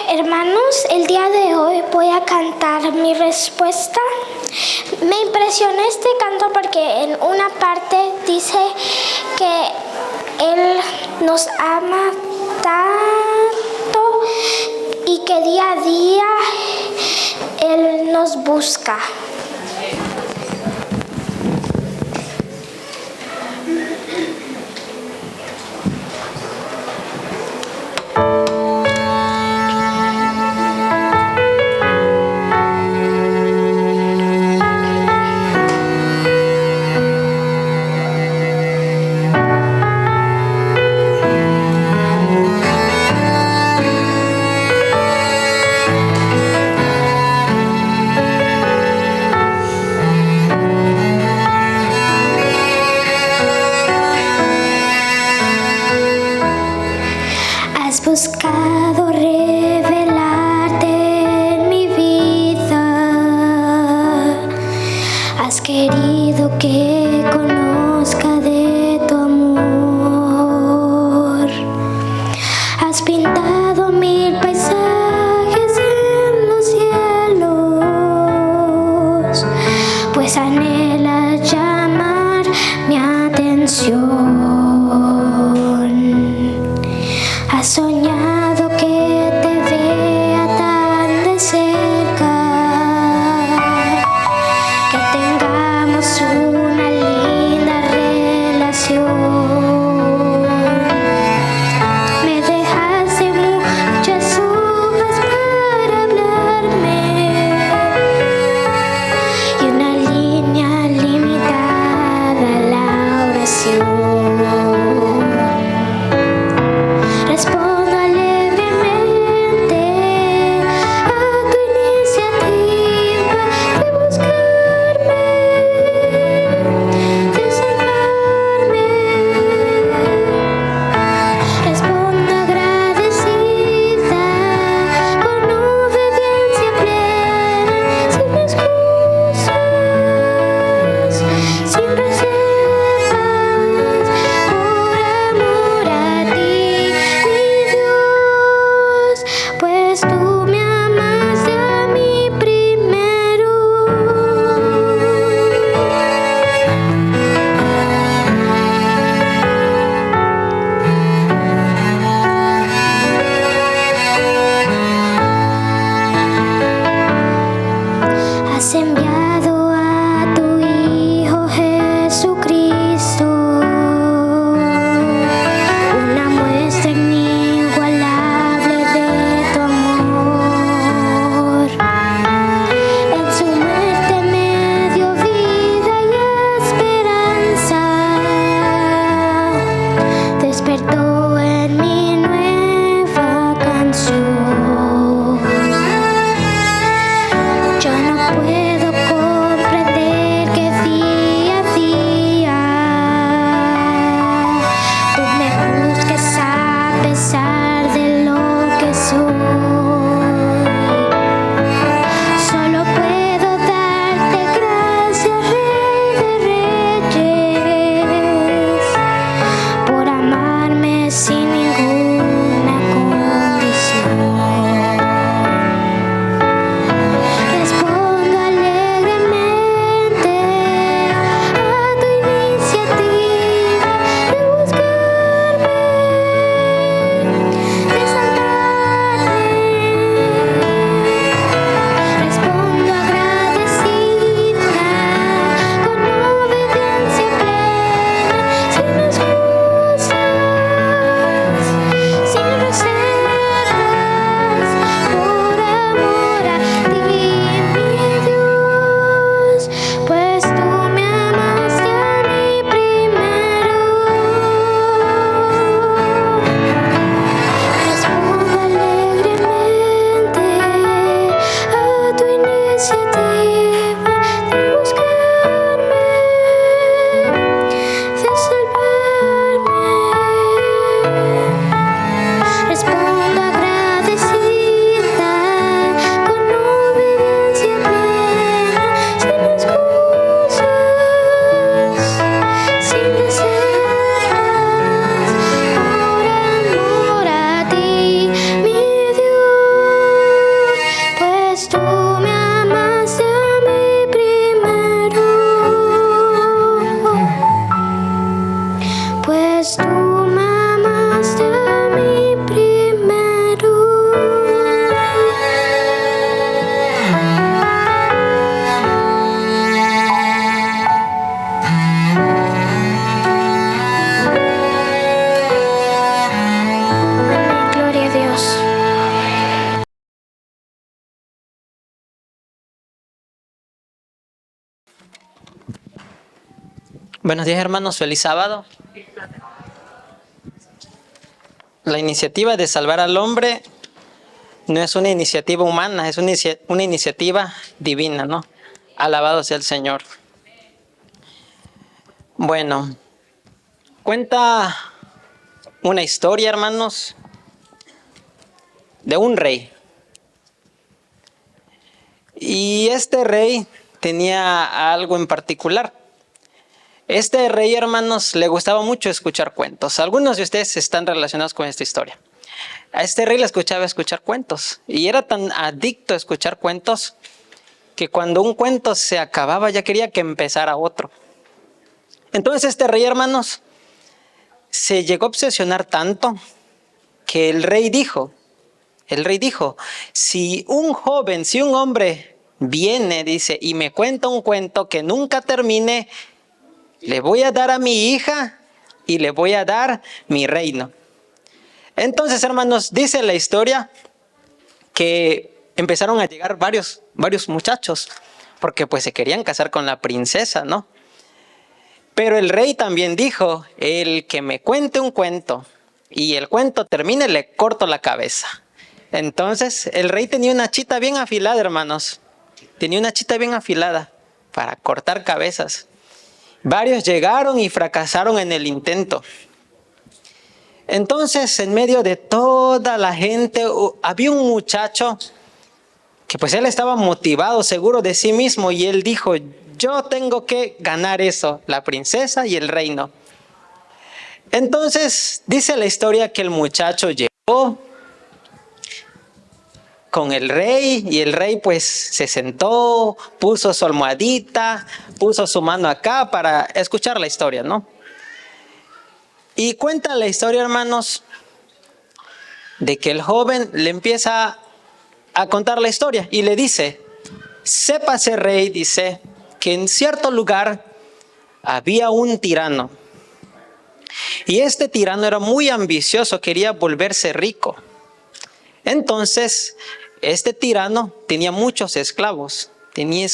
Hermanos, el día de hoy voy a cantar mi respuesta. Me impresionó este canto porque en una parte dice que Él nos ama tanto y que día a día Él nos busca. Has buscado revelarte en mi vida, has querido que conozca de tu amor, has pintado mil paisajes en los cielos, pues anhelas llamar mi atención. Has soñado que te vea tan de cerca, que tengamos una linda relación. Me dejaste muchas hojas para hablarme y una línea limitada a la oración. Buenos días, hermanos, feliz sábado. La iniciativa de salvar al hombre no es una iniciativa humana, es una iniciativa divina, ¿no? Alabado sea el Señor. Bueno, cuenta una historia, hermanos, de un rey. Y este rey tenía algo en particular. Este rey, hermanos, le gustaba mucho escuchar cuentos. Algunos de ustedes están relacionados con esta historia. A este rey le escuchaba escuchar cuentos. Y era tan adicto a escuchar cuentos que cuando un cuento se acababa ya quería que empezara otro. Entonces este rey, hermanos, se llegó a obsesionar tanto que el rey dijo, si un hombre viene, dice, y me cuenta un cuento que nunca termine, le voy a dar a mi hija y le voy a dar mi reino. Entonces, hermanos, dice la historia que empezaron a llegar varios muchachos, porque pues se querían casar con la princesa, ¿no? Pero el rey también dijo, el que me cuente un cuento y el cuento termine, le corto la cabeza. Entonces, el rey tenía una chita bien afilada, hermanos. Tenía una chita bien afilada para cortar cabezas. Varios llegaron y fracasaron en el intento. Entonces, en medio de toda la gente, había un muchacho que pues él estaba motivado, seguro de sí mismo, y él dijo, yo tengo que ganar eso, la princesa y el reino. Entonces, dice la historia que el muchacho llegó con el rey y el rey pues se sentó, puso su almohadita, puso su mano acá para escuchar la historia, ¿no? Y cuenta la historia, hermanos, de que el joven le empieza a contar la historia y le dice, sépase rey, dice, que en cierto lugar había un tirano. Y este tirano era muy ambicioso, quería volverse rico. Entonces, este tirano tenía muchos esclavos. Tenía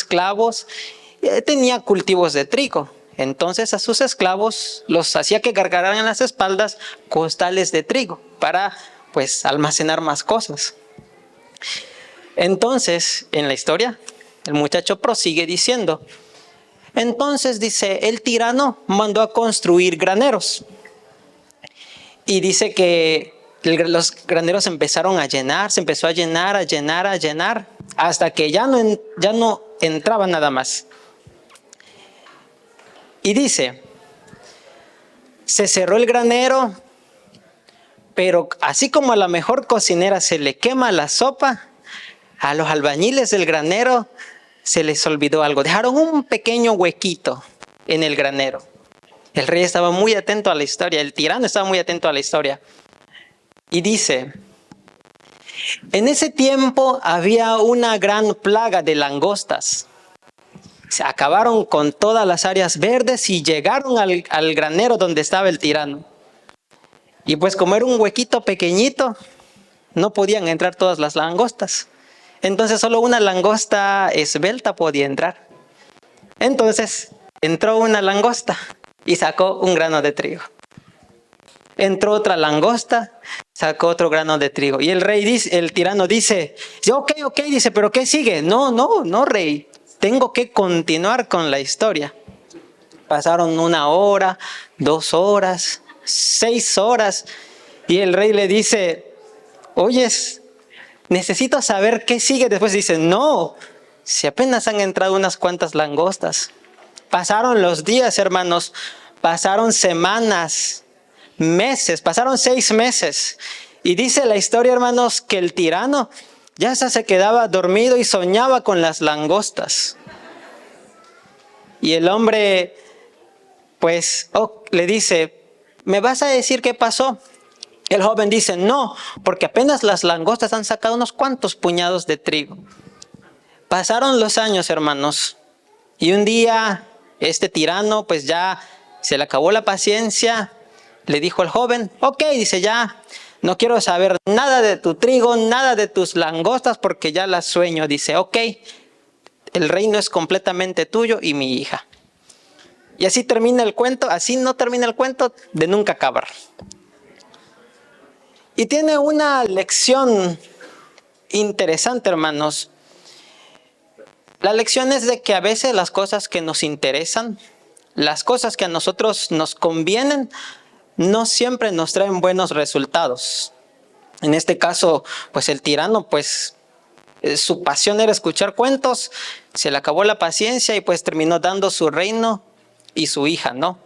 cultivos de trigo. Entonces, a sus esclavos los hacía que cargaran en las espaldas costales de trigo para, pues, almacenar más cosas. Entonces, en la historia, el muchacho prosigue diciendo, entonces dice, el tirano mandó a construir graneros. Y dice que los graneros empezaron a llenar, se empezó a llenar, hasta que ya no entraba nada más. Y dice, se cerró el granero, pero así como a la mejor cocinera se le quema la sopa, a los albañiles del granero se les olvidó algo. Dejaron un pequeño huequito en el granero. El rey estaba muy atento a la historia, el tirano estaba muy atento a la historia. Y dice, en ese tiempo había una gran plaga de langostas. Se acabaron con todas las áreas verdes y llegaron al granero donde estaba el tirano. Y pues como era un huequito pequeñito, no podían entrar todas las langostas. Entonces solo una langosta esbelta podía entrar. Entonces entró una langosta y sacó un grano de trigo. Entró otra langosta, sacó otro grano de trigo. Y el tirano dice, ok, dice, ¿pero qué sigue? No, rey, tengo que continuar con la historia. Pasaron 1 hora, 2 horas, 6 horas, y el rey le dice, oyes, necesito saber qué sigue. Después dice, no, si apenas han entrado unas cuantas langostas. Pasaron los días, hermanos, pasaron semanas, meses, pasaron 6 meses. Y dice la historia, hermanos, que el tirano ya se quedaba dormido y soñaba con las langostas. Y el hombre, pues, le dice, ¿me vas a decir qué pasó? El joven dice, no, porque apenas las langostas han sacado unos cuantos puñados de trigo. Pasaron los años, hermanos, y un día este tirano, pues ya se le acabó la paciencia, le dijo al joven, ok, dice, ya no quiero saber nada de tu trigo, nada de tus langostas, porque ya las sueño. Dice, ok, el reino es completamente tuyo y mi hija. Y así termina el cuento, así no termina el cuento de nunca acabar. Y tiene una lección interesante, hermanos. La lección es de que a veces las cosas que nos interesan, las cosas que a nosotros nos convienen, no siempre nos traen buenos resultados. En este caso, pues el tirano, pues su pasión era escuchar cuentos, se le acabó la paciencia y pues terminó dando su reino y su hija, ¿no?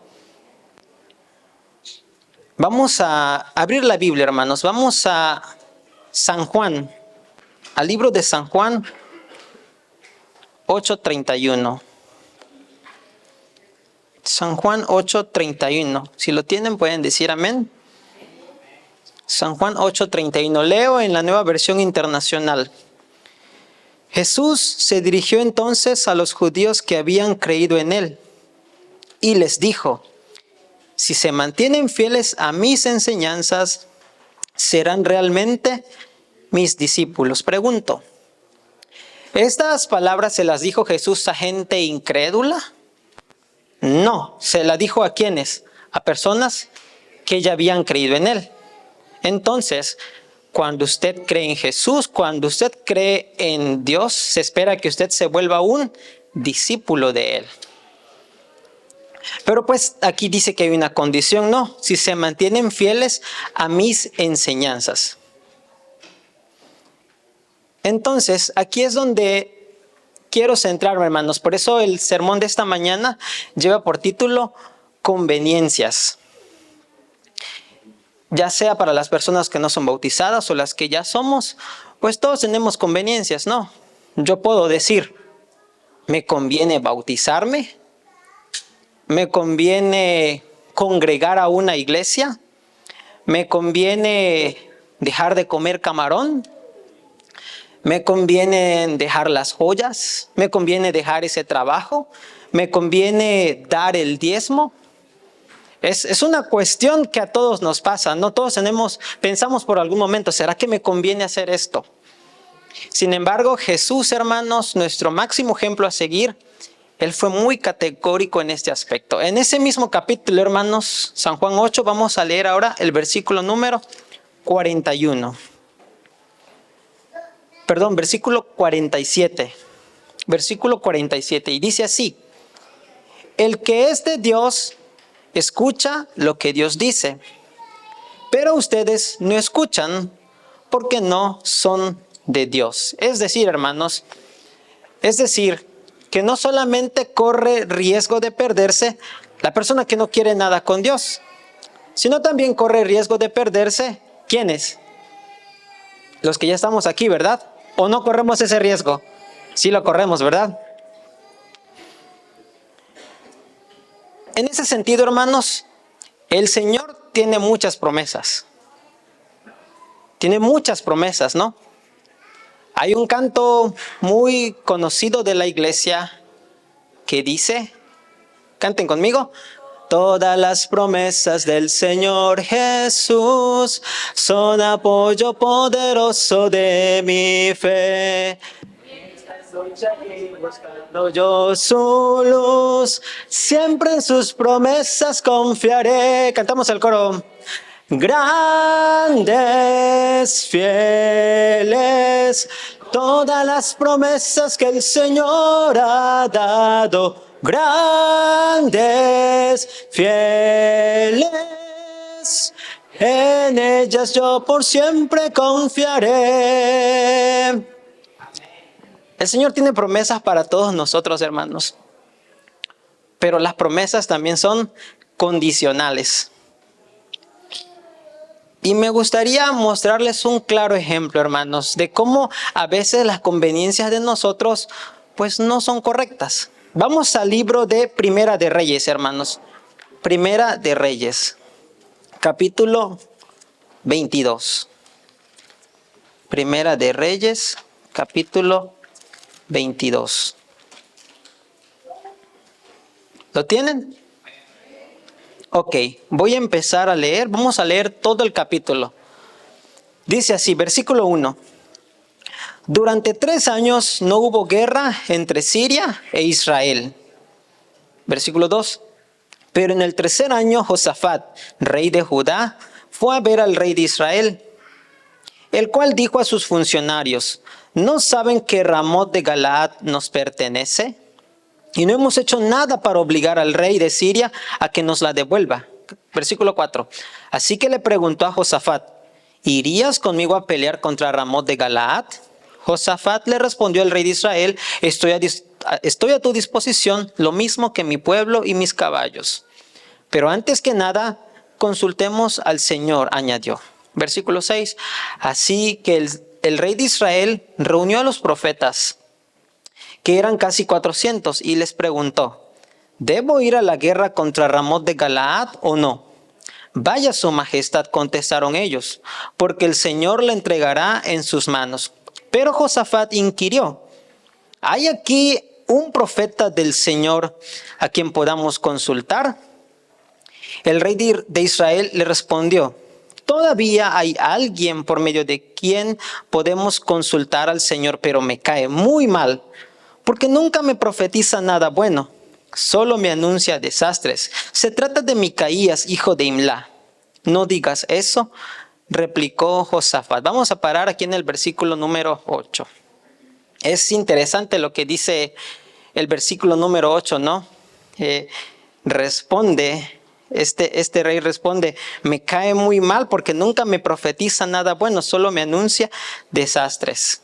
Vamos a abrir la Biblia, hermanos. Vamos a San Juan, al libro de San Juan 8:31. San Juan 8:31. Si lo tienen, pueden decir amén. San Juan 8:31. Leo en la Nueva Versión Internacional. Jesús se dirigió entonces a los judíos que habían creído en él y les dijo: si se mantienen fieles a mis enseñanzas, serán realmente mis discípulos. Pregunto, ¿estas palabras se las dijo Jesús a gente incrédula? No, se las dijo ¿a quiénes? A personas que ya habían creído en él. Entonces, cuando usted cree en Jesús, cuando usted cree en Dios, se espera que usted se vuelva un discípulo de él. Pero pues aquí dice que hay una condición, no, si se mantienen fieles a mis enseñanzas. Entonces, aquí es donde quiero centrarme, hermanos. Por eso el sermón de esta mañana lleva por título Conveniencias. Ya sea para las personas que no son bautizadas o las que ya somos, pues todos tenemos conveniencias, ¿no? Yo puedo decir, me conviene bautizarme, me conviene congregar a una iglesia, me conviene dejar de comer camarón, me conviene dejar las joyas, me conviene dejar ese trabajo, me conviene dar el diezmo. Es una cuestión que a todos nos pasa, ¿no? Todos pensamos por algún momento, ¿será que me conviene hacer esto? Sin embargo, Jesús, hermanos, nuestro máximo ejemplo a seguir, él fue muy categórico en este aspecto. En ese mismo capítulo, hermanos, San Juan 8, vamos a leer ahora el versículo número 41. Perdón, versículo 47. Versículo 47. Y dice así: el que es de Dios escucha lo que Dios dice, pero ustedes no escuchan porque no son de Dios. Es decir, hermanos, que no solamente corre riesgo de perderse la persona que no quiere nada con Dios, sino también corre riesgo de perderse, ¿quiénes? Los que ya estamos aquí, ¿verdad? ¿O no corremos ese riesgo? Sí lo corremos, ¿verdad? En ese sentido, hermanos, el Señor tiene muchas promesas. Tiene muchas promesas, ¿no? Hay un canto muy conocido de la iglesia que dice, canten conmigo, todas las promesas del Señor Jesús son apoyo poderoso de mi fe. Buscando yo su luz, siempre en sus promesas confiaré. Cantamos el coro. Grandes, fieles, todas las promesas que el Señor ha dado. Grandes, fieles, en ellas yo por siempre confiaré. El Señor tiene promesas para todos nosotros, hermanos. Pero las promesas también son condicionales. Y me gustaría mostrarles un claro ejemplo, hermanos, de cómo a veces las conveniencias de nosotros pues no son correctas. Vamos al libro de Primera de Reyes, hermanos. Primera de Reyes, capítulo 22. Primera de Reyes, capítulo 22. ¿Lo tienen? Ok, voy a empezar a leer. Vamos a leer todo el capítulo. Dice así, versículo 1. Durante 3 años no hubo guerra entre Siria e Israel. Versículo 2. Pero en el tercer año, Josafat, rey de Judá, fue a ver al rey de Israel, el cual dijo a sus funcionarios: ¿no saben que Ramot de Galaad nos pertenece? Y no hemos hecho nada para obligar al rey de Siria a que nos la devuelva. Versículo 4. Así que le preguntó a Josafat: ¿irías conmigo a pelear contra Ramot de Galaad? Josafat le respondió al rey de Israel: estoy a tu disposición, lo mismo que mi pueblo y mis caballos. Pero antes que nada, consultemos al Señor, añadió. Versículo 6. Así que el rey de Israel reunió a los profetas, que eran casi 400, y les preguntó: ¿debo ir a la guerra contra Ramot de Galaad o no? Vaya su majestad, contestaron ellos, porque el Señor le entregará en sus manos. Pero Josafat inquirió: ¿hay aquí un profeta del Señor a quien podamos consultar? El rey de Israel le respondió: todavía hay alguien por medio de quien podemos consultar al Señor, pero me cae muy mal, porque nunca me profetiza nada bueno, solo me anuncia desastres. Se trata de Micaías, hijo de Imla. No digas eso, replicó Josafat. Vamos a parar aquí en el versículo número 8. Es interesante lo que dice el versículo número 8, ¿no? Este rey responde: me cae muy mal porque nunca me profetiza nada bueno, solo me anuncia desastres.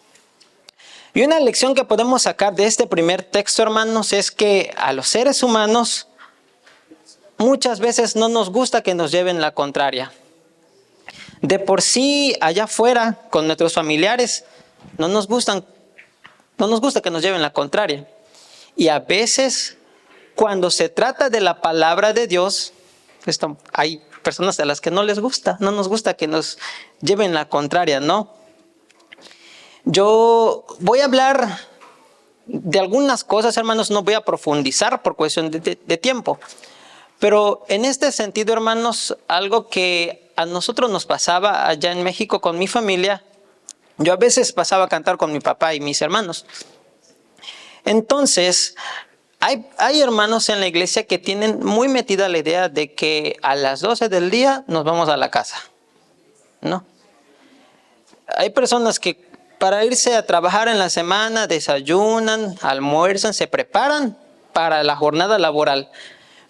Y una lección que podemos sacar de este primer texto, hermanos, es que a los seres humanos muchas veces no nos gusta que nos lleven la contraria. De por sí, allá afuera, con nuestros familiares, no nos gusta que nos lleven la contraria. Y a veces, cuando se trata de la palabra de Dios, hay personas a las que no nos gusta que nos lleven la contraria, ¿no? Yo voy a hablar de algunas cosas, hermanos, no voy a profundizar por cuestión de tiempo. Pero en este sentido, hermanos, algo que a nosotros nos pasaba allá en México con mi familia, yo a veces pasaba a cantar con mi papá y mis hermanos. Entonces, hay hermanos en la iglesia que tienen muy metida la idea de que a las 12 del día nos vamos a la casa, ¿no? Hay personas que para irse a trabajar en la semana desayunan, almuerzan, se preparan para la jornada laboral.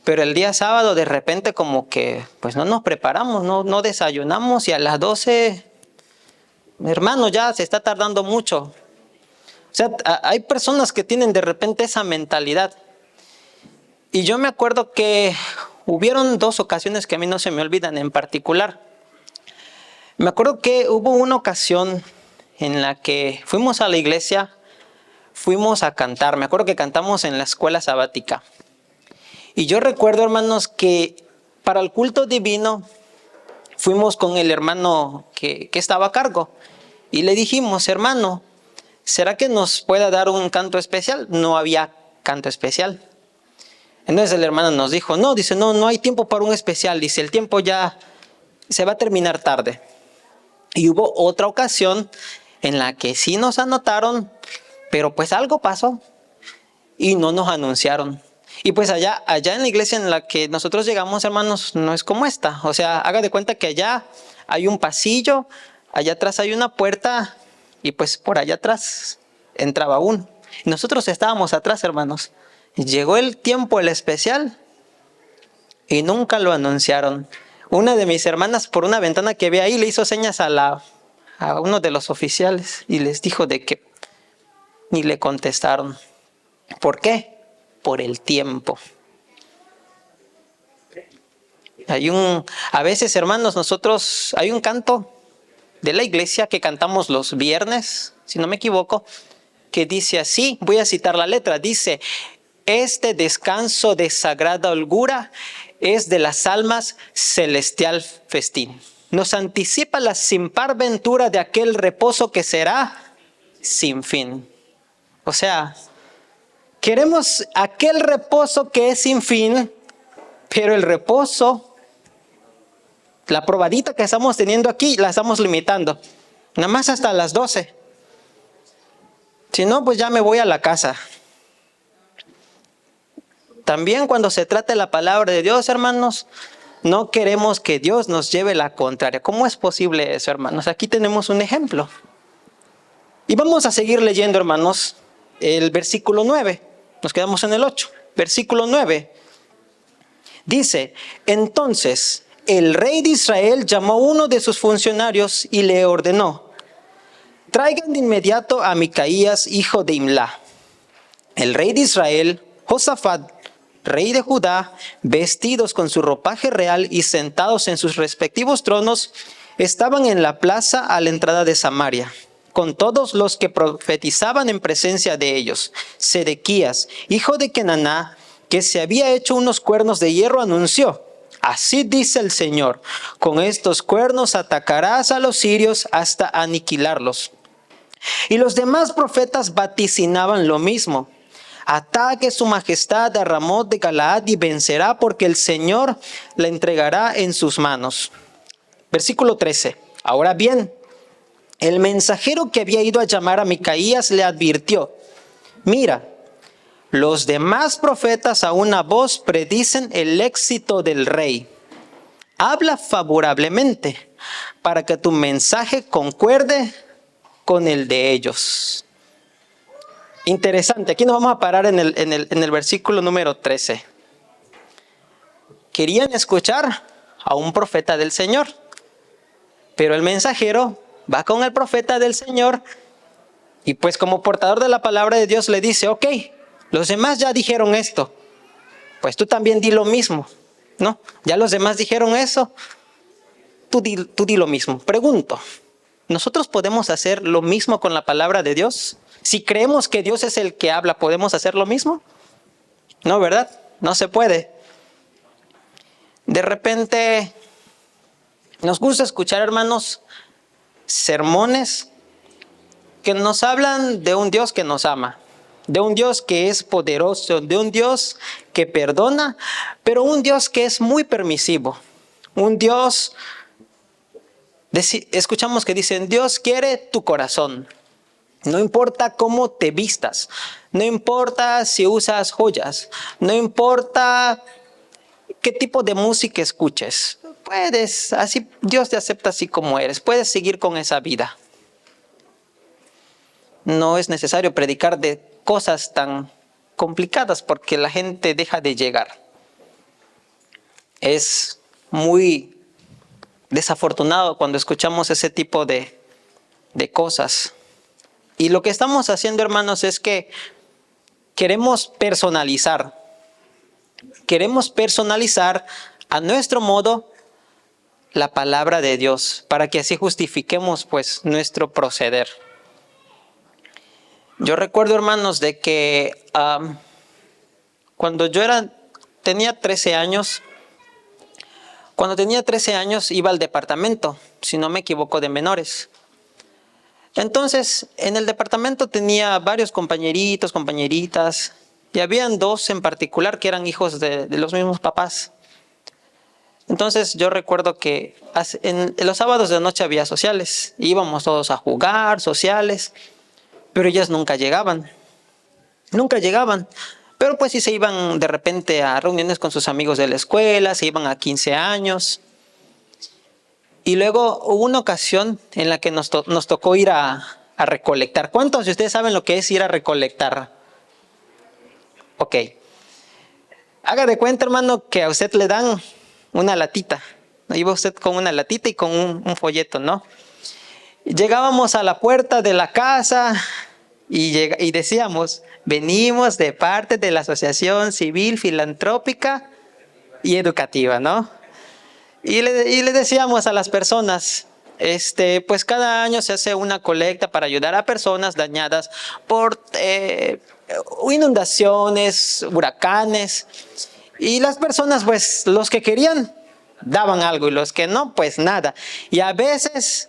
Pero el día sábado de repente como que pues no nos preparamos, no desayunamos, y a las 12, hermano, ya se está tardando mucho. O sea, hay personas que tienen de repente esa mentalidad. Y yo me acuerdo que hubieron 2 ocasiones que a mí no se me olvidan en particular. Me acuerdo que hubo una ocasión en la que fuimos a la iglesia, fuimos a cantar. Me acuerdo que cantamos en la escuela sabática. Y yo recuerdo, hermanos, que para el culto divino fuimos con el hermano que estaba a cargo. Y le dijimos: hermano, ¿será que nos pueda dar un canto especial? No había canto especial. Entonces el hermano nos dijo: no hay tiempo para un especial. Dice, el tiempo ya se va a terminar tarde. Y hubo otra ocasión en la que sí nos anotaron, pero pues algo pasó y no nos anunciaron. Y pues allá en la iglesia en la que nosotros llegamos, hermanos, no es como esta. O sea, haga de cuenta que allá hay un pasillo, allá atrás hay una puerta, y pues por allá atrás entraba uno. Y nosotros estábamos atrás, hermanos. Llegó el tiempo, el especial, y nunca lo anunciaron. Una de mis hermanas, por una ventana que ve ahí, le hizo señas a uno de los oficiales y les dijo de que ni le contestaron. ¿Por qué? Por el tiempo. A veces, hermanos, nosotros, hay un canto de la iglesia que cantamos los viernes, si no me equivoco, que dice así, voy a citar la letra, dice: este descanso de sagrada holgura es de las almas celestial festín. Nos anticipa la sin par ventura de aquel reposo que será sin fin. O sea, queremos aquel reposo que es sin fin, pero el reposo, la probadita que estamos teniendo aquí, la estamos limitando. Nada más hasta las 12. Si no, pues ya me voy a la casa. También cuando se trata de la palabra de Dios, hermanos, no queremos que Dios nos lleve la contraria. ¿Cómo es posible eso, hermanos? Aquí tenemos un ejemplo. Y vamos a seguir leyendo, hermanos, el versículo 9. Nos quedamos en el 8. Versículo 9. Dice, entonces el rey de Israel llamó a uno de sus funcionarios y le ordenó, traigan de inmediato a Micaías, hijo de Imla. El rey de Israel, Josafat, rey de Judá, vestidos con su ropaje real y sentados en sus respectivos tronos, estaban en la plaza a la entrada de Samaria, con todos los que profetizaban en presencia de ellos. Sedequías, hijo de Kenaná, que se había hecho unos cuernos de hierro, anunció, así dice el Señor, con estos cuernos atacarás a los sirios hasta aniquilarlos. Y los demás profetas vaticinaban lo mismo. Ataque su majestad a Ramot de Galaad y vencerá, porque el Señor la entregará en sus manos. Versículo 13. Ahora bien, el mensajero que había ido a llamar a Micaías le advirtió, mira, los demás profetas a una voz predicen el éxito del rey. Habla favorablemente para que tu mensaje concuerde con el de ellos. Interesante, aquí nos vamos a parar en el versículo número 13. Querían escuchar a un profeta del Señor, pero el mensajero va con el profeta del Señor y pues como portador de la palabra de Dios le dice, ok, los demás ya dijeron esto, pues tú también di lo mismo, ¿no? Ya los demás dijeron eso, tú di lo mismo. Pregunto, ¿nosotros podemos hacer lo mismo con la palabra de Dios? Si creemos que Dios es el que habla, ¿podemos hacer lo mismo? No, ¿verdad? No se puede. De repente, nos gusta escuchar, hermanos, sermones que nos hablan de un Dios que nos ama, de un Dios que es poderoso, de un Dios que perdona, pero un Dios que es muy permisivo. Un Dios, escuchamos que dicen, Dios quiere tu corazón. No importa cómo te vistas, no importa si usas joyas, no importa qué tipo de música escuches. Así Dios te acepta así como eres, puedes seguir con esa vida. No es necesario predicar de cosas tan complicadas porque la gente deja de llegar. Es muy desafortunado cuando escuchamos ese tipo de cosas. Y lo que estamos haciendo, hermanos, es que queremos personalizar a nuestro modo la palabra de Dios para que así justifiquemos pues nuestro proceder. Yo recuerdo, hermanos, de que cuando tenía 13 años, iba al departamento, si no me equivoco, de menores. Entonces, en el departamento tenía varios compañeritos, compañeritas, y habían dos en particular que eran hijos de los mismos papás. Entonces, yo recuerdo que en los sábados de noche había sociales, íbamos todos a jugar, sociales, pero ellas nunca llegaban, pero pues sí se iban de repente a reuniones con sus amigos de la escuela, se iban a 15 años. Y luego hubo una ocasión en la que nos tocó ir a recolectar. ¿Cuántos de ustedes saben lo que es ir a recolectar? Ok. Haga de cuenta, hermano, que a usted le dan una latita. Iba usted con una latita y con un folleto, ¿no? Llegábamos a la puerta de la casa y decíamos, venimos de parte de la Asociación Civil Filantrópica y Educativa, ¿no? Y le decíamos a las personas, pues cada año se hace una colecta para ayudar a personas dañadas por inundaciones, huracanes. Y las personas, pues los que querían, daban algo y los que no, pues nada. Y a veces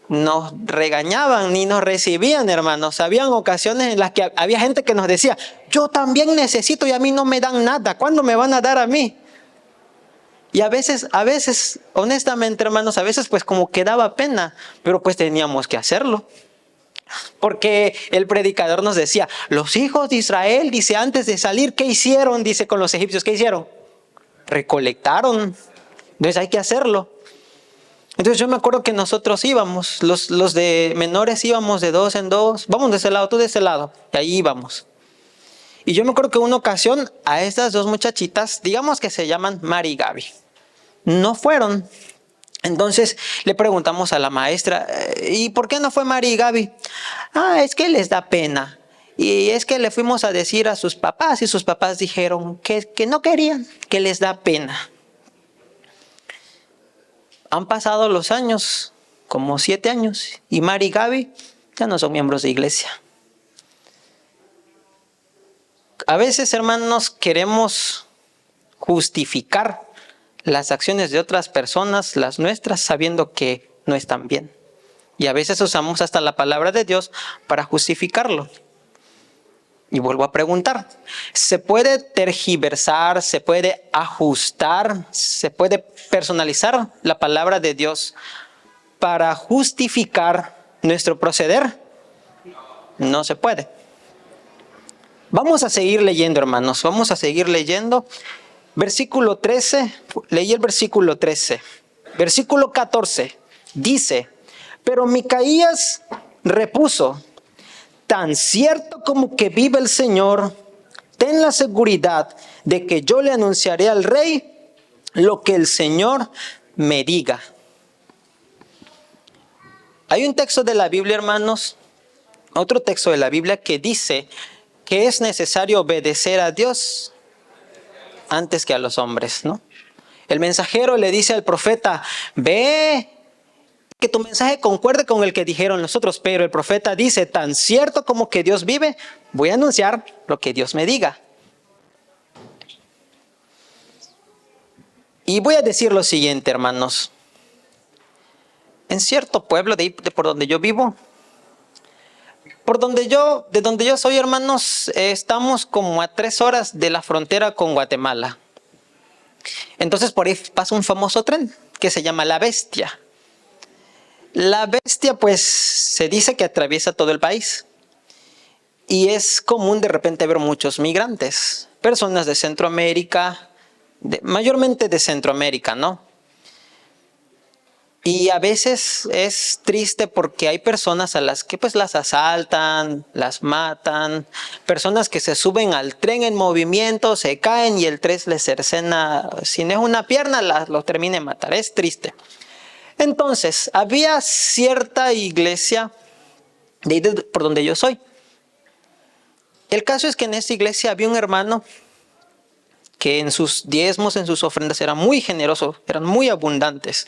nos regañaban ni nos recibían, hermanos. Habían ocasiones en las que había gente que nos decía, yo también necesito y a mí no me dan nada. ¿Cuándo me van a dar a mí? Y a veces, honestamente, hermanos, a veces pues como que daba pena, pero pues teníamos que hacerlo. Porque el predicador nos decía, los hijos de Israel, dice, antes de salir, ¿qué hicieron? Dice, con los egipcios, ¿qué hicieron? Recolectaron. Entonces hay que hacerlo. Entonces yo me acuerdo que nosotros íbamos, los de menores íbamos de dos en dos, vamos de ese lado, tú de ese lado, y ahí íbamos. Y yo me acuerdo que una ocasión a estas dos muchachitas, digamos que se llaman Mari y Gaby, no fueron. Entonces le preguntamos a la maestra, ¿y por qué no fue Mari y Gaby? Es que les da pena. Y es que le fuimos a decir a sus papás y sus papás dijeron que no querían, que les da pena. Han pasado los años, como 7 años, y Mari y Gaby ya no son miembros de iglesia. A veces, hermanos, queremos justificar las acciones de otras personas, las nuestras, sabiendo que no están bien. Y a veces usamos hasta la palabra de Dios para justificarlo. Y vuelvo a preguntar, ¿se puede tergiversar, se puede ajustar, se puede personalizar la palabra de Dios para justificar nuestro proceder? No se puede. Vamos a seguir leyendo, hermanos, vamos a seguir leyendo. Versículo 13, leí el versículo 13. Versículo 14, dice, pero Micaías repuso, tan cierto como que vive el Señor, ten la seguridad de que yo le anunciaré al rey lo que el Señor me diga. Hay un texto de la Biblia, hermanos, otro texto de la Biblia que dice que es necesario obedecer a Dios antes que a los hombres, ¿no? El mensajero le dice al profeta, ve que tu mensaje concuerde con el que dijeron los otros, pero el profeta dice, tan cierto como que Dios vive, voy a anunciar lo que Dios me diga. Y voy a decir lo siguiente, hermanos. En cierto pueblo de por donde yo vivo, de donde yo soy, hermanos, estamos como a 3 horas de la frontera con Guatemala. Entonces por ahí pasa un famoso tren que se llama La Bestia. La Bestia, pues, se dice que atraviesa todo el país. Y es común de repente ver muchos migrantes, personas de Centroamérica, mayormente de Centroamérica, ¿no? Y a veces es triste porque hay personas a las que pues las asaltan, las matan, personas que se suben al tren en movimiento, se caen y el tren les cercena, si no es una pierna, los termina de matar. Es triste. Entonces, había cierta iglesia de ahí por donde yo soy. El caso es que en esta iglesia había un hermano que en sus diezmos, en sus ofrendas, era muy generoso, eran muy abundantes.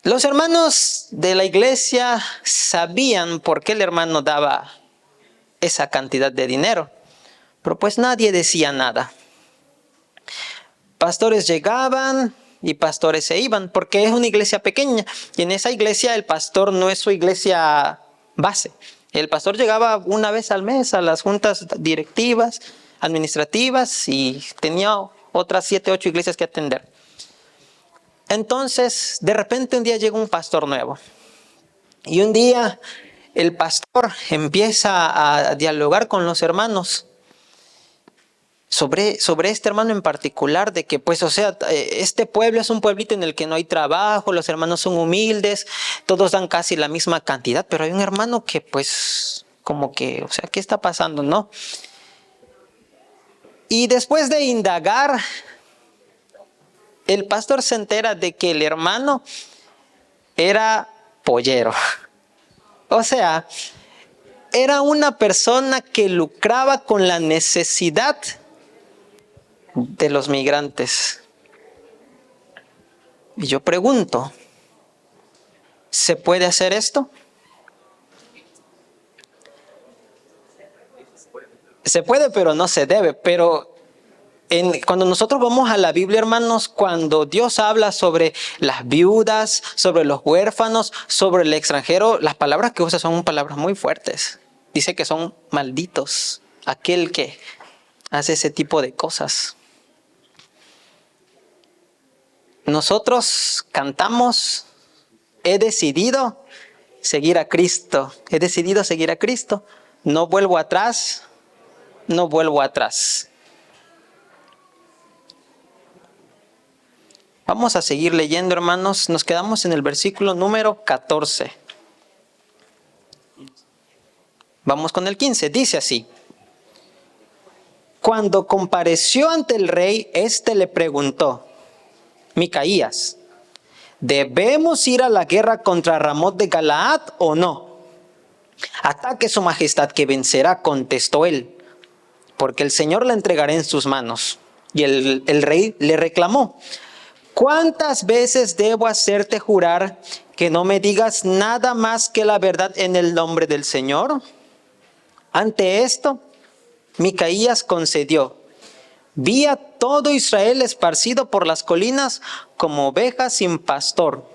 Los hermanos de la iglesia sabían por qué el hermano daba esa cantidad de dinero, pero pues nadie decía nada. Pastores llegaban y pastores se iban, porque es una iglesia pequeña, y en esa iglesia el pastor no es su iglesia base. El pastor llegaba una vez al mes a las juntas directivas, administrativas, y tenía otras 7, 8 iglesias que atender. Entonces, de repente un día llega un pastor nuevo. Y un día el pastor empieza a dialogar con los hermanos sobre este hermano en particular, de que pues, o sea, este pueblo es un pueblito en el que no hay trabajo, los hermanos son humildes, todos dan casi la misma cantidad, pero hay un hermano que pues, como que, o sea, ¿qué está pasando, no? Y después de indagar, el pastor se entera de que el hermano era pollero. O sea, era una persona que lucraba con la necesidad de los migrantes. Y yo pregunto, ¿se puede hacer esto? Se puede, pero no se debe. Pero cuando nosotros vamos a la Biblia, hermanos, cuando Dios habla sobre las viudas, sobre los huérfanos, sobre el extranjero, las palabras que usa son palabras muy fuertes. Dice que son malditos aquel que hace ese tipo de cosas. Nosotros cantamos, he decidido seguir a Cristo. He decidido seguir a Cristo. No vuelvo atrás, no vuelvo atrás. Vamos a seguir leyendo, hermanos. Nos quedamos en el versículo número 14. Vamos con el 15. Dice así. Cuando compareció ante el rey, éste le preguntó, Micaías, ¿debemos ir a la guerra contra Ramot de Galaad o no? Ataque su majestad que vencerá, contestó él, porque el Señor la entregará en sus manos. Y el rey le reclamó, ¿cuántas veces debo hacerte jurar que no me digas nada más que la verdad en el nombre del Señor? Ante esto, Micaías concedió, vi a todo Israel esparcido por las colinas como ovejas sin pastor.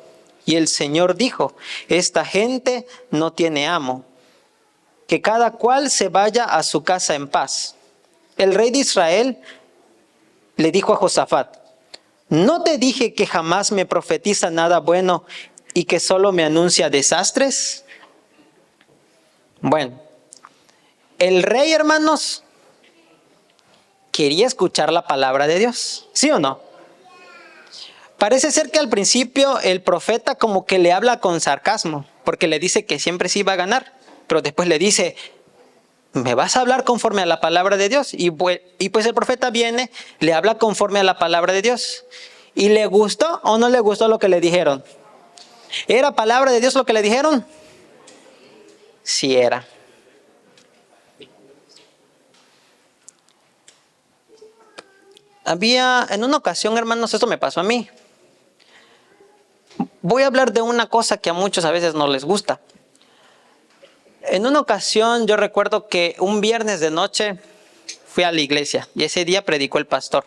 Y el Señor dijo, esta gente no tiene amo, que cada cual se vaya a su casa en paz. El rey de Israel le dijo a Josafat, ¿no te dije que jamás me profetiza nada bueno y que solo me anuncia desastres? Bueno, el rey, hermanos, quería escuchar la palabra de Dios, ¿sí o no? Parece ser que al principio el profeta como que le habla con sarcasmo, porque le dice que siempre sí va a ganar, pero después le dice, ¿me vas a hablar conforme a la palabra de Dios? Y pues el profeta viene, le habla conforme a la palabra de Dios. ¿Y le gustó o no le gustó lo que le dijeron? ¿Era palabra de Dios lo que le dijeron? Sí era. Había, en una ocasión, hermanos, esto me pasó a mí. Voy a hablar de una cosa que a muchos a veces no les gusta. En una ocasión yo recuerdo que un viernes de noche fui a la iglesia y ese día predicó el pastor.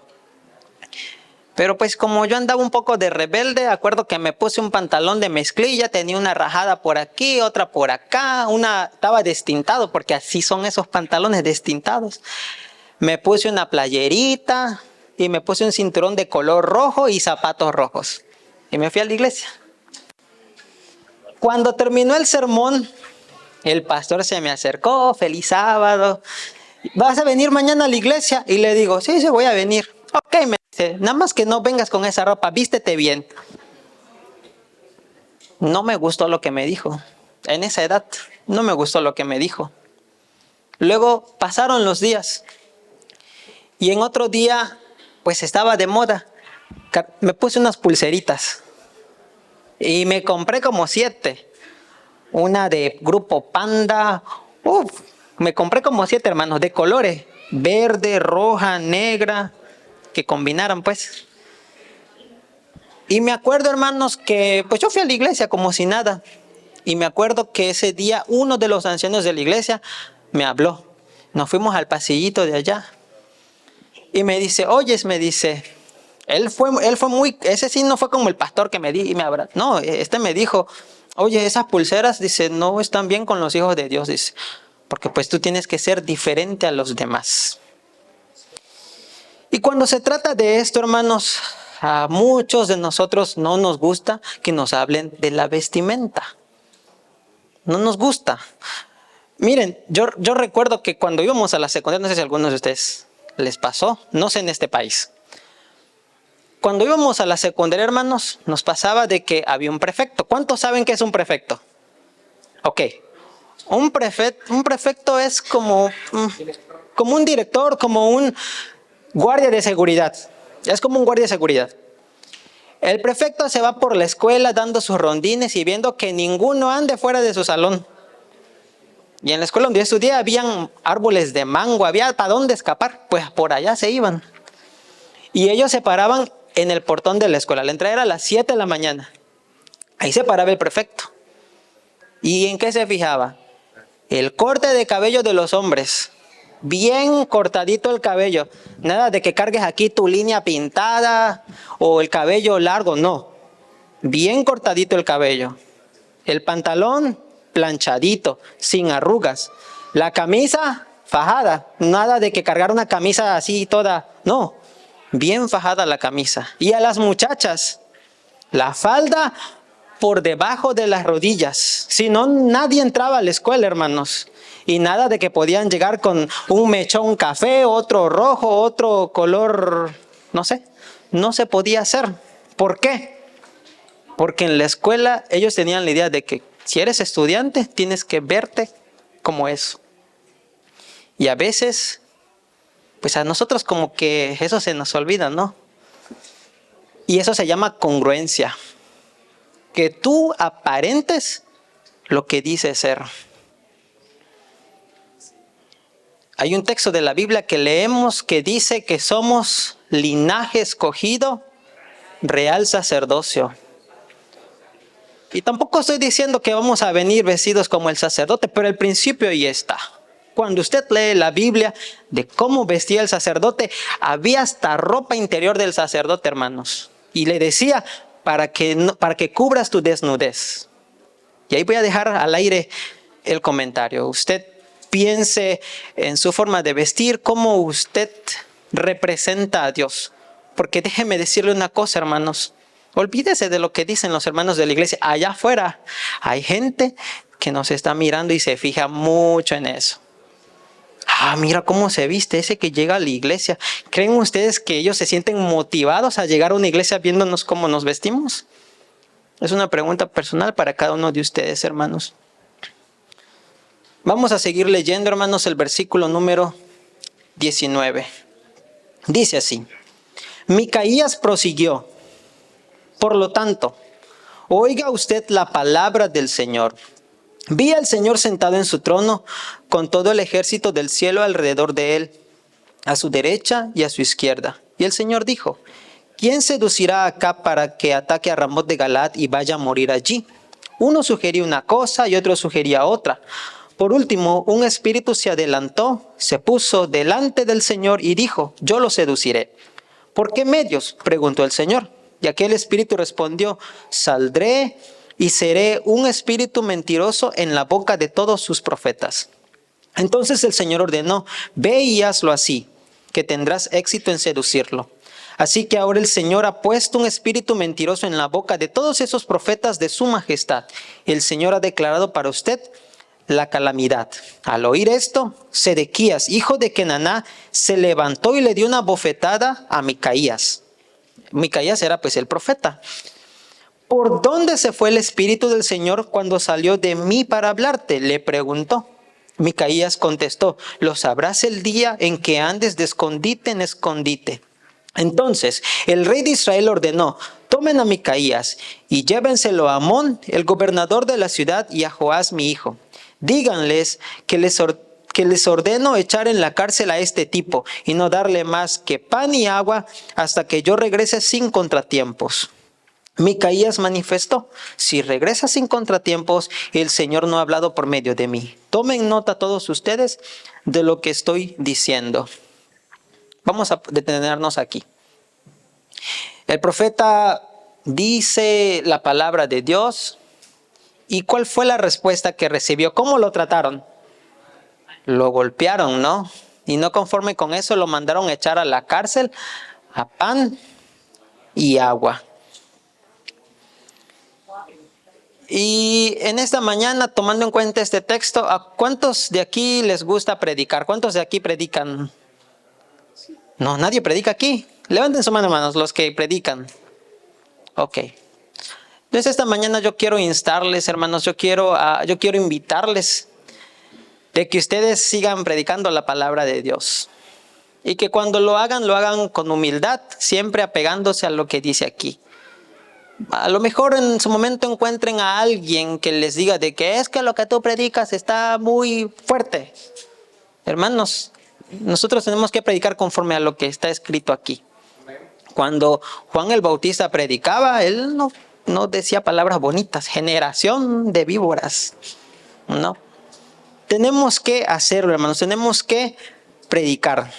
Pero pues como yo andaba un poco de rebelde, acuerdo que me puse un pantalón de mezclilla, tenía una rajada por aquí, otra por acá, estaba destintado porque así son esos pantalones destintados. Me puse una playerita y me puse un cinturón de color rojo y zapatos rojos. Y me fui a la iglesia. Cuando terminó el sermón, el pastor se me acercó, feliz sábado. ¿Vas a venir mañana a la iglesia? Y le digo, sí, voy a venir. Ok, me dice, nada más que no vengas con esa ropa, vístete bien. No me gustó lo que me dijo. En esa edad, no me gustó lo que me dijo. Luego pasaron los días. Y en otro día, pues estaba de moda. Me puse unas pulseritas. Y me compré como 7. Una de Grupo Panda. Me compré como 7, hermanos, de colores. Verde, roja, negra. Que combinaran, pues. Y me acuerdo, hermanos, que pues yo fui a la iglesia como si nada. Y me acuerdo que ese día uno de los ancianos de la iglesia me habló. Nos fuimos al pasillito de allá. Y me dice, oyes, me dice... Él fue muy, ese sí no fue como el pastor que me di y me abrazó. No, me dijo, oye, esas pulseras, dice, no están bien con los hijos de Dios, dice, porque pues tú tienes que ser diferente a los demás. Y cuando se trata de esto, hermanos, a muchos de nosotros no nos gusta que nos hablen de la vestimenta. No nos gusta. Miren, yo recuerdo que cuando íbamos a la secundaria, no sé si a algunos de ustedes les pasó, no sé en este país. Cuando íbamos a la secundaria, hermanos, nos pasaba de que había un prefecto. ¿Cuántos saben qué es un prefecto? Ok. Un prefecto es como un director, como un guardia de seguridad. Es como un guardia de seguridad. El prefecto se va por la escuela dando sus rondines y viendo que ninguno ande fuera de su salón. Y en la escuela donde yo estudié habían árboles de mango, había para dónde escapar. Pues por allá se iban. Y ellos se paraban en el portón de la escuela. La entrada era a las 7 de la mañana. Ahí se paraba el prefecto. ¿Y en qué se fijaba? El corte de cabello de los hombres. Bien cortadito el cabello. Nada de que cargues aquí tu línea pintada o el cabello largo. No. Bien cortadito el cabello. El pantalón planchadito, sin arrugas. La camisa fajada. Nada de que cargar una camisa así toda. No. Bien fajada la camisa. Y a las muchachas, la falda por debajo de las rodillas. Si no, nadie entraba a la escuela, hermanos. Y nada de que podían llegar con un mechón café, otro rojo, otro color, no sé. No se podía hacer. ¿Por qué? Porque en la escuela ellos tenían la idea de que si eres estudiante, tienes que verte como eso. Y a veces, pues a nosotros como que eso se nos olvida, ¿no? Y eso se llama congruencia. Que tú aparentes lo que dices ser. Hay un texto de la Biblia que leemos que dice que somos linaje escogido, real sacerdocio. Y tampoco estoy diciendo que vamos a venir vestidos como el sacerdote, pero el principio ahí está. Cuando usted lee la Biblia de cómo vestía el sacerdote, había hasta ropa interior del sacerdote, hermanos. Y le decía, para que cubras tu desnudez. Y ahí voy a dejar al aire el comentario. Usted piense en su forma de vestir, cómo usted representa a Dios. Porque déjeme decirle una cosa, hermanos. Olvídese de lo que dicen los hermanos de la iglesia. Allá afuera hay gente que nos está mirando y se fija mucho en eso. Mira cómo se viste ese que llega a la iglesia. ¿Creen ustedes que ellos se sienten motivados a llegar a una iglesia viéndonos cómo nos vestimos? Es una pregunta personal para cada uno de ustedes, hermanos. Vamos a seguir leyendo, hermanos, el versículo número 19. Dice así: Micaías prosiguió. Por lo tanto, oiga usted la palabra del Señor. Vi al Señor sentado en su trono con todo el ejército del cielo alrededor de él, a su derecha y a su izquierda. Y el Señor dijo: ¿Quién seducirá acá para que ataque a Ramot de Galaad y vaya a morir allí? Uno sugería una cosa y otro sugería otra. Por último, un espíritu se adelantó, se puso delante del Señor y dijo: yo lo seduciré. ¿Por qué medios?, preguntó el Señor. Y aquel espíritu respondió: saldré y seré un espíritu mentiroso en la boca de todos sus profetas. Entonces el Señor ordenó: ve y hazlo así, que tendrás éxito en seducirlo. Así que ahora el Señor ha puesto un espíritu mentiroso en la boca de todos esos profetas de su majestad. El Señor ha declarado para usted la calamidad. Al oír esto, Sedequías, hijo de Kenaná, se levantó y le dio una bofetada a Micaías. Micaías era pues el profeta. ¿Por dónde se fue el espíritu del Señor cuando salió de mí para hablarte?, le preguntó. Micaías contestó: lo sabrás el día en que andes de escondite en escondite. Entonces el rey de Israel ordenó: tomen a Micaías y llévenselo a Amón, el gobernador de la ciudad, y a Joás mi hijo. Díganles que les ordeno echar en la cárcel a este tipo y no darle más que pan y agua hasta que yo regrese sin contratiempos. Micaías manifestó: si regresa sin contratiempos, el Señor no ha hablado por medio de mí. Tomen nota todos ustedes de lo que estoy diciendo. Vamos a detenernos aquí. El profeta dice la palabra de Dios. ¿Y cuál fue la respuesta que recibió? ¿Cómo lo trataron? Lo golpearon, ¿no? Y no conforme con eso, lo mandaron a echar a la cárcel a pan y agua. Y en esta mañana, tomando en cuenta este texto, ¿a cuántos de aquí les gusta predicar? ¿Cuántos de aquí predican? No, nadie predica aquí. Levanten su mano, hermanos, los que predican. Ok. Entonces esta mañana yo quiero instarles, hermanos, yo quiero invitarles de que ustedes sigan predicando la palabra de Dios. Y que cuando lo hagan con humildad, siempre apegándose a lo que dice aquí. A lo mejor en su momento encuentren a alguien que les diga de que es que lo que tú predicas está muy fuerte. Hermanos, nosotros tenemos que predicar conforme a lo que está escrito aquí. Cuando Juan el Bautista predicaba, él no decía palabras bonitas: generación de víboras. No. Tenemos que hacerlo, hermanos, tenemos que predicar.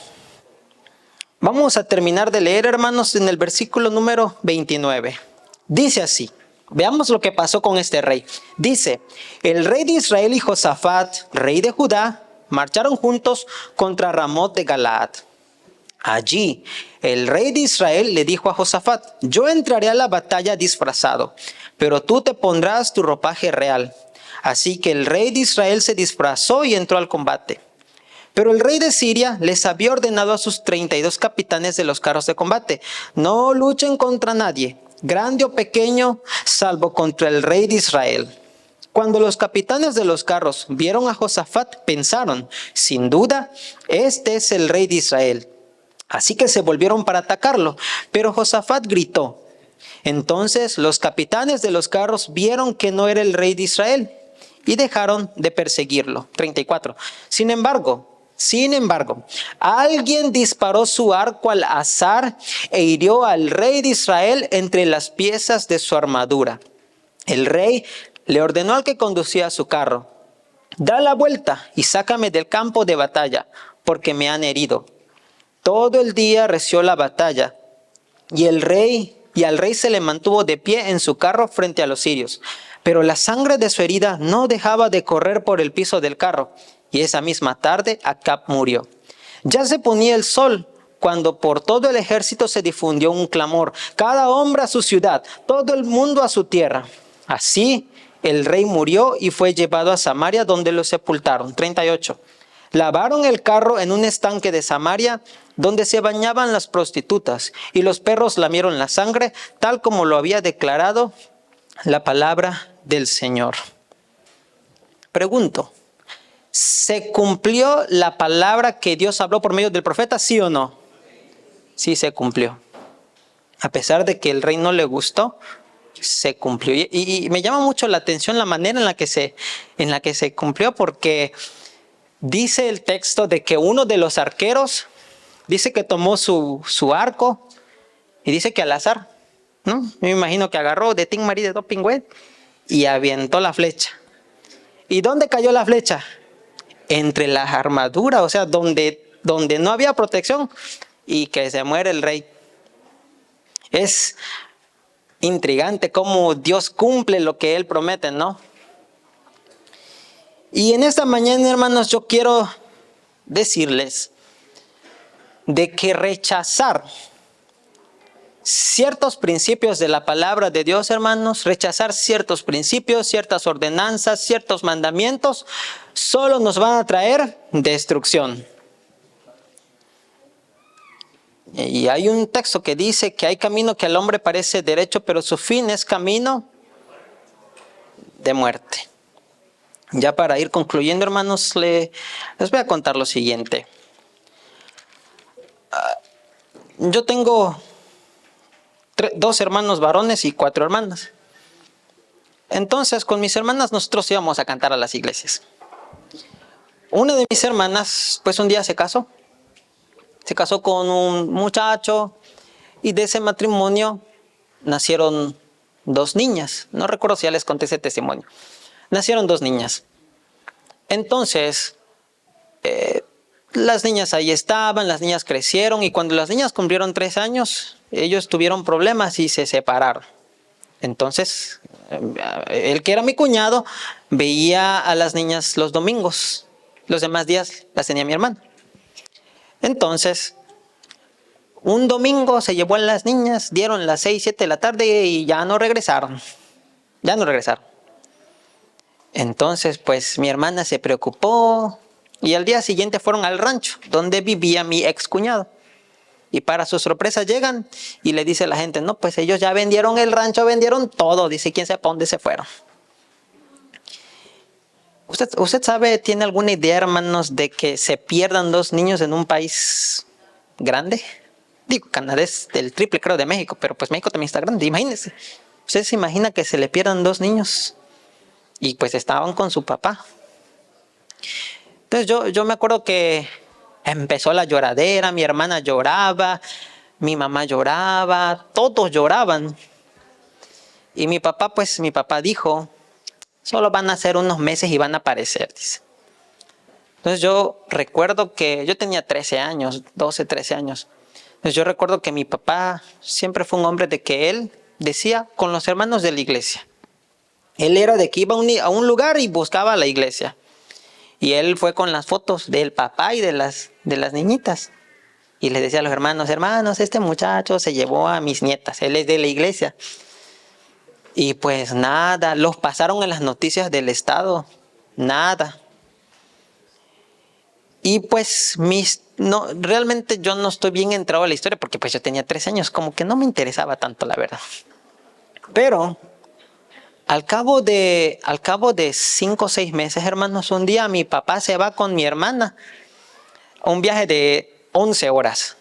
Vamos a terminar de leer, hermanos, en el versículo número 29. Dice así, veamos lo que pasó con este rey. Dice: el rey de Israel y Josafat, rey de Judá, marcharon juntos contra Ramot de Galaad. Allí el rey de Israel le dijo a Josafat: yo entraré a la batalla disfrazado, pero tú te pondrás tu ropaje real. Así que el rey de Israel se disfrazó y entró al combate. Pero el rey de Siria les había ordenado a sus 32 capitanes de los carros de combate: no luchen contra nadie, grande o pequeño, salvo contra el rey de Israel. Cuando los capitanes de los carros vieron a Josafat, pensaron: sin duda, este es el rey de Israel. Así que se volvieron para atacarlo, pero Josafat gritó. Entonces los capitanes de los carros vieron que no era el rey de Israel y dejaron de perseguirlo. 34. Sin embargo, alguien disparó su arco al azar e hirió al rey de Israel entre las piezas de su armadura. El rey le ordenó al que conducía su carro: da la vuelta y sácame del campo de batalla, porque me han herido. Todo el día reció la batalla, y al rey se le mantuvo de pie en su carro frente a los sirios. Pero la sangre de su herida no dejaba de correr por el piso del carro, y esa misma tarde Acab murió. Ya se ponía el sol cuando por todo el ejército se difundió un clamor: cada hombre a su ciudad, todo el mundo a su tierra. Así el rey murió y fue llevado a Samaria, donde lo sepultaron. 38. Lavaron el carro en un estanque de Samaria, donde se bañaban las prostitutas, y los perros lamieron la sangre, tal como lo había declarado la palabra del Señor. Pregunto: ¿se cumplió la palabra que Dios habló por medio del profeta, sí o no? Sí, se cumplió. A pesar de que el rey no le gustó, se cumplió. Y me llama mucho la atención la manera en la que se cumplió, porque dice el texto de que uno de los arqueros dice que tomó su arco y dice que al azar, ¿no? Yo me imagino que agarró de Tim Marí de Dopingüe y aventó la flecha. ¿Y dónde cayó la flecha? Entre las armaduras, o sea, donde no había protección, y que se muere el rey. Es intrigante cómo Dios cumple lo que Él promete, ¿no? Y en esta mañana, hermanos, yo quiero decirles de que rechazar ciertos principios de la palabra de Dios, hermanos, rechazar ciertos principios, ciertas ordenanzas, ciertos mandamientos, solo nos van a traer destrucción. Y hay un texto que dice que hay camino que al hombre parece derecho, pero su fin es camino de muerte. Ya para ir concluyendo, hermanos, les voy a contar lo siguiente. Yo tengo 2 hermanos varones y 4 hermanas. Entonces, con mis hermanas nosotros íbamos a cantar a las iglesias. Una de mis hermanas, pues un día se casó. Se casó con un muchacho, y de ese matrimonio nacieron 2 niñas. No recuerdo si ya les conté ese testimonio. Nacieron 2 niñas. Entonces, las niñas ahí estaban, las niñas crecieron, y cuando las niñas cumplieron 3 años, ellos tuvieron problemas y se separaron. Entonces, el que era mi cuñado veía a las niñas los domingos. Los demás días las tenía mi hermano. Entonces, un domingo se llevó a las niñas, dieron las 6, 7 de la tarde y ya no regresaron. Entonces, pues mi hermana se preocupó y al día siguiente fueron al rancho donde vivía mi ex cuñado. Y para su sorpresa llegan y le dice a la gente: no, pues ellos ya vendieron el rancho, vendieron todo. Dice, quién sepa dónde se fueron. ¿Usted sabe, tiene alguna idea, hermanos, de que se pierdan 2 niños en un país grande? Digo, Canadá es del triple, creo, de México, pero pues México también está grande. Imagínense. ¿Usted se imagina que se le pierdan 2 niños? Y pues estaban con su papá. Entonces yo me acuerdo que empezó la lloradera, mi hermana lloraba, mi mamá lloraba, todos lloraban. Y mi papá dijo: solo van a ser unos meses y van a aparecer, dice. Entonces yo recuerdo que yo tenía 13 años, 12, 13 años. Entonces yo recuerdo que mi papá siempre fue un hombre de que él decía con los hermanos de la iglesia. Él era de que iba a un lugar y buscaba la iglesia. Y él fue con las fotos del papá y de las niñitas. Y les decía a los hermanos, hermanos, este muchacho se llevó a mis nietas, él es de la iglesia. Y pues nada, los pasaron en las noticias del estado, nada. Y pues no, realmente yo no estoy bien entrado a la historia porque pues yo tenía 13 años, como que no me interesaba tanto la verdad. Pero al cabo de 5 o 6 meses, hermanos, un día mi papá se va con mi hermana a un viaje de 11 horas,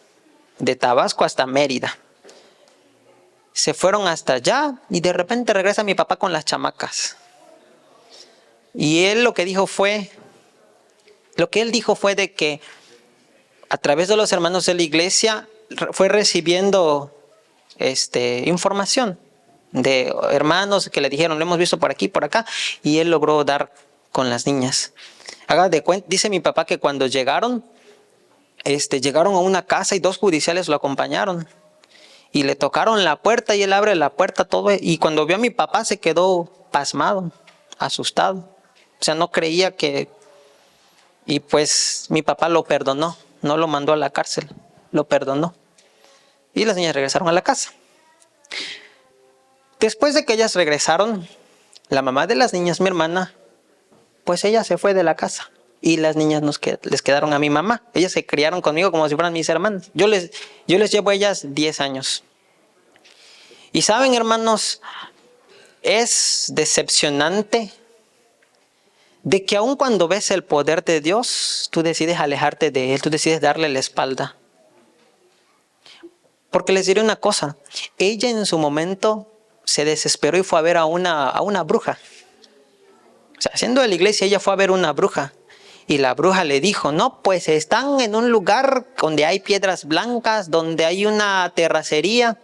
de Tabasco hasta Mérida. Se fueron hasta allá y de repente regresa mi papá con las chamacas. Y él lo que él dijo fue de que a través de los hermanos de la iglesia fue recibiendo información de hermanos que le dijeron, lo hemos visto por aquí, por acá, y él logró dar con las niñas. Haga de cuenta, dice mi papá que cuando llegaron a una casa y 2 judiciales lo acompañaron. Y le tocaron la puerta y él abre la puerta todo. Y cuando vio a mi papá se quedó pasmado, asustado. O sea, no creía que... Y pues mi papá lo perdonó, no lo mandó a la cárcel, lo perdonó. Y las niñas regresaron a la casa. Después de que ellas regresaron, la mamá de las niñas, mi hermana, pues ella se fue de la casa. Y las niñas les quedaron a mi mamá. Ellas se criaron conmigo como si fueran mis hermanas. Yo les llevo a ellas 10 años. Y saben, hermanos, es decepcionante de que aun cuando ves el poder de Dios, tú decides alejarte de Él, tú decides darle la espalda. Porque les diré una cosa, ella en su momento se desesperó y fue a ver a una bruja. O sea, siendo de la iglesia, ella fue a ver una bruja. Y la bruja le dijo, no, pues están en un lugar donde hay piedras blancas, donde hay una terracería,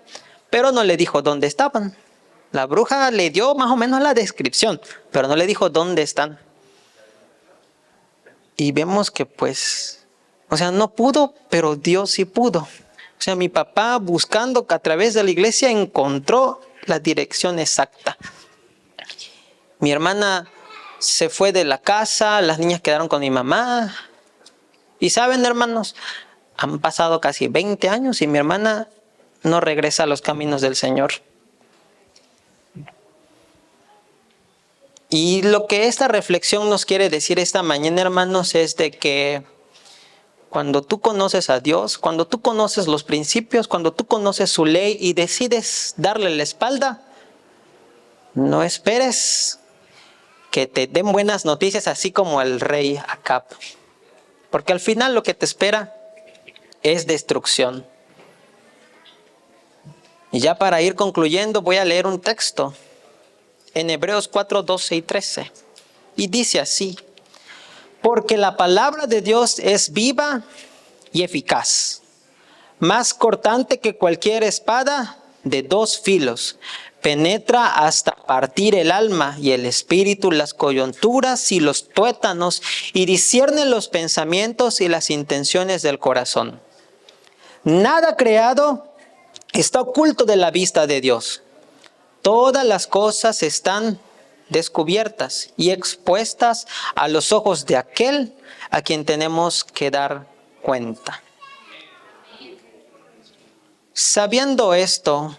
pero no le dijo dónde estaban. La bruja le dio más o menos la descripción, pero no le dijo dónde están. Y vemos que pues, o sea, no pudo, pero Dios sí pudo. O sea, mi papá buscando a través de la iglesia encontró la dirección exacta. Mi hermana se fue de la casa, las niñas quedaron con mi mamá. Y saben, hermanos, han pasado casi 20 años y mi hermana no regresa a los caminos del Señor. Y lo que esta reflexión nos quiere decir esta mañana, hermanos, es de que cuando tú conoces a Dios, cuando tú conoces los principios, cuando tú conoces su ley y decides darle la espalda, no esperes que te den buenas noticias así como el rey Acab. Porque al final lo que te espera es destrucción. Y ya para ir concluyendo voy a leer un texto en Hebreos 4, 12 y 13. Y dice así, porque la palabra de Dios es viva y eficaz, más cortante que cualquier espada de 2 filos, penetra hasta partir el alma y el espíritu, las coyunturas y los tuétanos, y discierne los pensamientos y las intenciones del corazón. Nada creado está oculto de la vista de Dios. Todas las cosas están descubiertas y expuestas a los ojos de aquel a quien tenemos que dar cuenta. Sabiendo esto,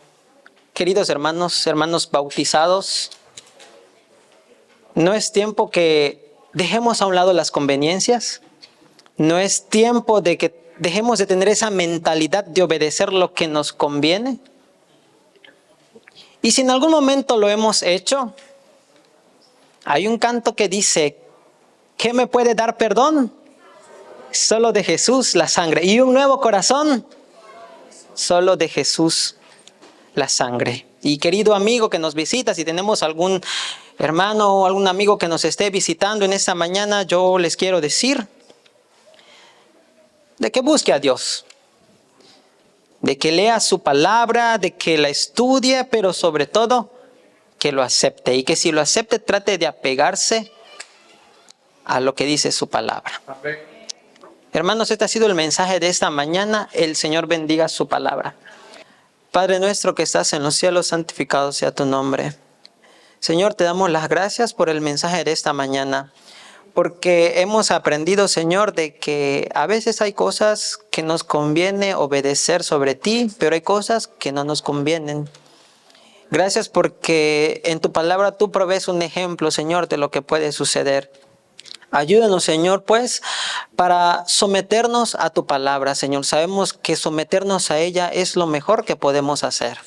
queridos hermanos bautizados, no es tiempo que dejemos a un lado las conveniencias, no es tiempo de que dejemos de tener esa mentalidad de obedecer lo que nos conviene. Y si en algún momento lo hemos hecho, hay un canto que dice, ¿qué me puede dar perdón? Solo de Jesús la sangre. Y un nuevo corazón, solo de Jesús la sangre. Y querido amigo que nos visita, si tenemos algún hermano o algún amigo que nos esté visitando en esta mañana, yo les quiero decir de que busque a Dios, de que lea su palabra, de que la estudie, pero sobre todo que lo acepte. Y que si lo acepte, trate de apegarse a lo que dice su palabra. Amén. Hermanos, este ha sido el mensaje de esta mañana. El Señor bendiga su palabra. Padre nuestro que estás en los cielos, santificado sea tu nombre. Señor, te damos las gracias por el mensaje de esta mañana, porque hemos aprendido, Señor, de que a veces hay cosas que nos conviene obedecer sobre ti, pero hay cosas que no nos convienen. Gracias porque en tu palabra tú provees un ejemplo, Señor, de lo que puede suceder. Ayúdanos, Señor, pues, para someternos a tu palabra, Señor. Sabemos que someternos a ella es lo mejor que podemos hacer.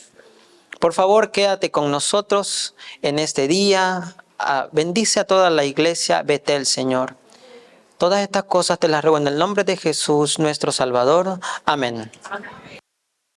Por favor, quédate con nosotros en este día. Bendice a toda la iglesia Betel, Señor. Todas estas cosas te las ruego en el nombre de Jesús, nuestro Salvador. Amén.